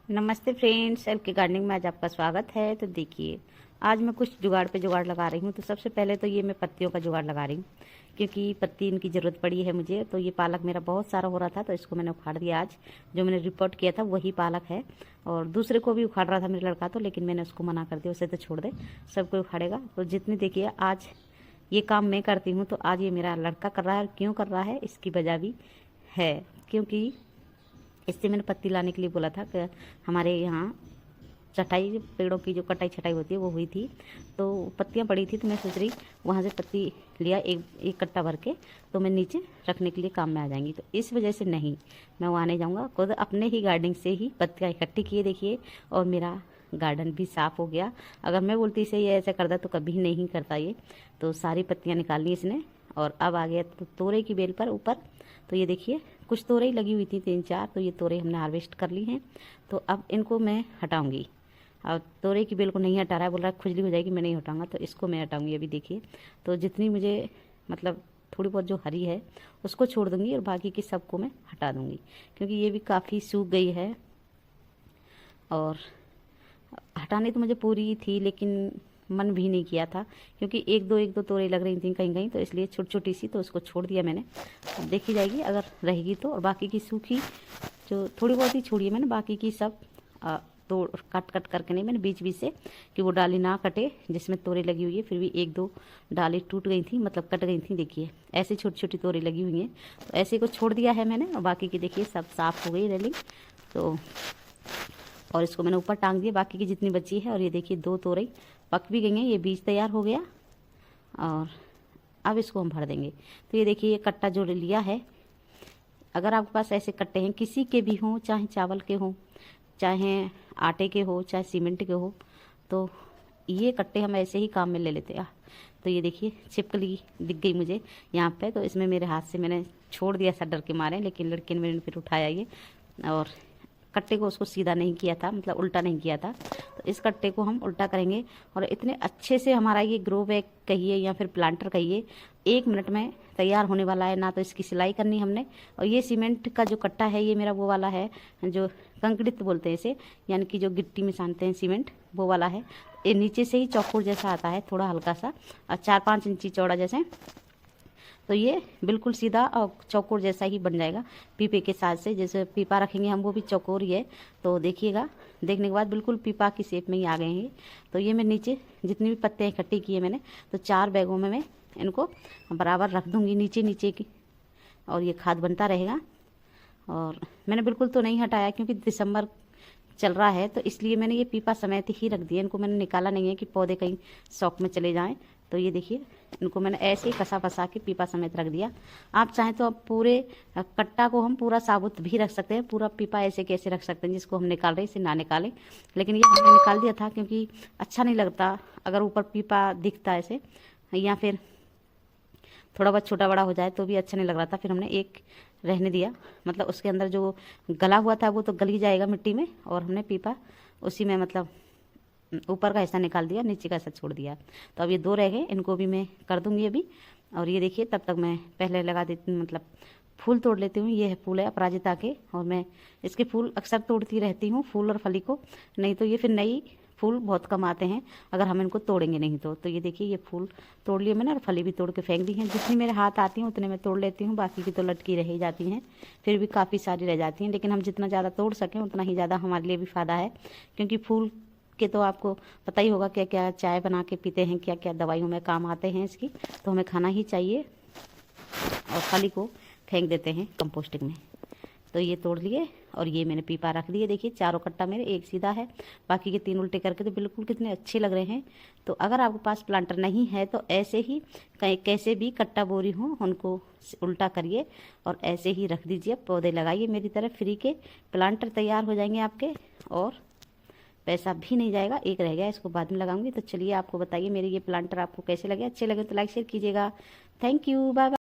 नमस्ते friends, L के gardening में आज आपका स्वागत है। तो देखिए, आज मैं कुछ जुगाड़ पे जुगाड़ लगा रही हूँ। तो सबसे पहले तो ये मैं पत्तियों का जुगाड़ लगा रही हूँ, क्योंकि पत्ती इनकी ज़रूरत पड़ी है मुझे। तो ये पालक मेरा बहुत सारा हो रहा था, तो इसको मैंने उखाड़ दिया। आज जो मैंने रिपोर्ट किया था वही पालक है, और दूसरे को भी उखाड़ रहा था मेरा लड़का, तो लेकिन मैंने उसको मना कर दिया, उसे तो छोड़ दे, सबको उखाड़ेगा। तो जितनी देखिए आज ये काम मैं करती हूँ, तो आज ये मेरा लड़का कर रहा है। और क्यों कर रहा है इसकी वजह भी है, क्योंकि इससे मैंने पत्ती लाने के लिए बोला था कि हमारे यहाँ चटाई, पेड़ों की जो कटाई छटाई होती है वो हुई थी, तो पत्तियाँ पड़ी थी। तो मैं सोच रही वहाँ से पत्ती लिया एक कट्टा भर के, तो मैं नीचे रखने के लिए काम में आ जाएंगी। तो इस वजह से नहीं, मैं वहाँ नहीं जाऊँगा, खुद अपने ही गार्डनिंग से ही पत्तियाँ इकट्ठी किए देखिए, और मेरा गार्डन भी साफ़ हो गया। अगर मैं बोलती इसे ये ऐसे करता तो कभी नहीं करता ये। तो सारी पत्तियाँ निकाल ली इसने, और अब आ गया तो तोरई की बेल पर ऊपर। तो ये देखिए कुछ तोरई लगी हुई थी 3-4, तो ये तोरई हमने हार्वेस्ट कर ली हैं। तो अब इनको मैं हटाऊंगी। और तोरई की बेल को नहीं हटा रहा है, बोल रहा है खुजली हो जाएगी, मैं नहीं हटाऊंगा। तो इसको मैं हटाऊंगी अभी। देखिए, तो जितनी मुझे मतलब थोड़ी बहुत जो हरी है उसको छोड़ दूंगी, और बाकी की सबको मैं हटा दूंगी, क्योंकि ये भी काफ़ी सूख गई है। और हटाने तो मुझे पूरी थी, लेकिन मन भी नहीं किया था, क्योंकि एक दो तोड़े लग रही थी कहीं कहीं, तो इसलिए छोटी छोटी सी, तो उसको छोड़ दिया मैंने। अब देखी जाएगी अगर रहेगी तो। और बाकी की सूखी जो थोड़ी बहुत ही छोड़ी है मैंने, बाकी की सब तोड़ कट कट करके नहीं, मैंने बीच बीच से, कि वो डाली ना कटे जिसमें तोरे लगी हुई है। फिर भी 1-2 डाली टूट गई थी, मतलब कट गई थी। देखिए ऐसे छोटी छोटी तोरे लगी हुई हैं, तो ऐसे को छोड़ दिया है मैंने। और बाकी की देखिए सब साफ़ हो गई रेलिंग, तो और इसको मैंने ऊपर टांग दिया, बाकी की जितनी बची है। और ये देखिए 2 तोरई पक भी गई हैं, ये बीज तैयार हो गया। और अब इसको हम भर देंगे। तो ये देखिए, ये कट्टा जो लिया है, अगर आपके पास ऐसे कट्टे हैं, किसी के भी हों, चाहे चावल के हों, चाहे आटे के हो, चाहे सीमेंट के हो, तो ये कट्टे हम ऐसे ही काम में ले लेते हैं। तो ये देखिए छिपकली दिख गई मुझे यहाँ पे, तो इसमें मेरे हाथ से मैंने छोड़ दिया था डर के मारे, लेकिन लड़के ने मैंने फिर उठाया ये, और कट्टे को उसको सीधा नहीं किया था, मतलब उल्टा नहीं किया था। तो इस कट्टे को हम उल्टा करेंगे, और इतने अच्छे से हमारा ये ग्रो बैग कहिए या फिर प्लांटर कहिए 1 मिनट में तैयार होने वाला है। ना तो इसकी सिलाई करनी हमने। और ये सीमेंट का जो कट्टा है, ये मेरा वो वाला है जो कंक्रीट बोलते हैं इसे, यानी कि जो गिट्टी में सानते हैं सीमेंट, वो वाला है। ये नीचे से ही चौकोर जैसा आता है, थोड़ा हल्का सा, और 4-5 इंची चौड़ा जैसे। तो ये बिल्कुल सीधा और चौकोर जैसा ही बन जाएगा पीपे के साथ से। जैसे पीपा रखेंगे हम, वो भी चौकोर ही है। तो देखिएगा, देखने के बाद बिल्कुल पीपा की शेप में ही आ गए हैं। तो ये मैं नीचे जितनी भी पत्तियाँ इकट्ठी की है मैंने, तो 4 बैगों में मैं इनको बराबर रख दूँगी नीचे नीचे की, और ये खाद बनता रहेगा। और मैंने बिल्कुल तो नहीं हटाया, क्योंकि दिसंबर चल रहा है, तो इसलिए मैंने ये पीपा समेत ही रख दिया। इनको मैंने निकाला नहीं है कि पौधे कहीं शौक में चले जाएं। तो ये देखिए, इनको मैंने ऐसे ही कसा फसा के पीपा समेत रख दिया। आप चाहें तो अब पूरे कट्टा को हम पूरा साबुत भी रख सकते हैं, पूरा पीपा ऐसे कैसे रख सकते हैं, जिसको हम निकाल रहे हैं इसे ना निकालें। लेकिन ये हमने निकाल दिया था, क्योंकि अच्छा नहीं लगता अगर ऊपर पीपा दिखता ऐसे, या फिर थोड़ा बहुत छोटा बड़ा हो जाए तो भी अच्छा नहीं लग रहा था। फिर हमने एक रहने दिया, मतलब उसके अंदर जो गला हुआ था वो तो गल ही जाएगा मिट्टी में, और हमने पीपा उसी में मतलब ऊपर का हिस्सा निकाल दिया, नीचे का हिस्सा छोड़ दिया। तो अब ये 2 रह गए, इनको भी मैं कर दूंगी अभी। और ये देखिए, तब तक मैं पहले लगा देती हूँ, मतलब फूल तोड़ लेती हूँ। ये है फूल है अपराजिता के, और मैं इसके फूल अक्सर तोड़ती रहती हूँ, फूल और फली को। नहीं तो ये फिर नई फूल बहुत कम आते हैं अगर हम इनको तोड़ेंगे नहीं तो। ये देखिए, ये फूल तोड़ लिए मैंने, और फली भी तोड़ के फेंक दी हैं। जितनी मेरे हाथ आती हैं उतने मैं तोड़ लेती हूँ, बाकी की तो लटकी रह ही जाती हैं, फिर भी काफ़ी सारी रह जाती हैं। लेकिन हम जितना ज़्यादा तोड़ सकें उतना ही ज़्यादा हमारे लिए भी फ़ायदा है, क्योंकि फूल के तो आपको पता ही होगा क्या क्या चाय बना के पीते हैं, क्या क्या दवाइयों में काम आते हैं इसकी, तो हमें खाना ही चाहिए। और फली को फेंक देते हैं कंपोस्टिंग में। तो ये तोड़ लिए, और ये मैंने पीपा रख दिए। देखिए 4 कट्टा मेरे, एक सीधा है, बाकी के 3 उल्टे करके, तो बिल्कुल कितने अच्छे लग रहे हैं। तो अगर आपके पास प्लांटर नहीं है तो ऐसे ही कैसे भी कट्टा बोरी हो उनको उल्टा करिए, और ऐसे ही रख दीजिए, पौधे लगाइए। मेरी तरफ फ्री के प्लांटर तैयार हो जाएंगे आपके, और पैसा भी नहीं जाएगा। एक रह गया, इसको बाद में लगाऊंगी। तो चलिए आपको बताइए मेरे ये प्लांटर आपको कैसे लगे। अच्छे लगे तो लाइक शेयर कीजिएगा। Thank you, bye bye.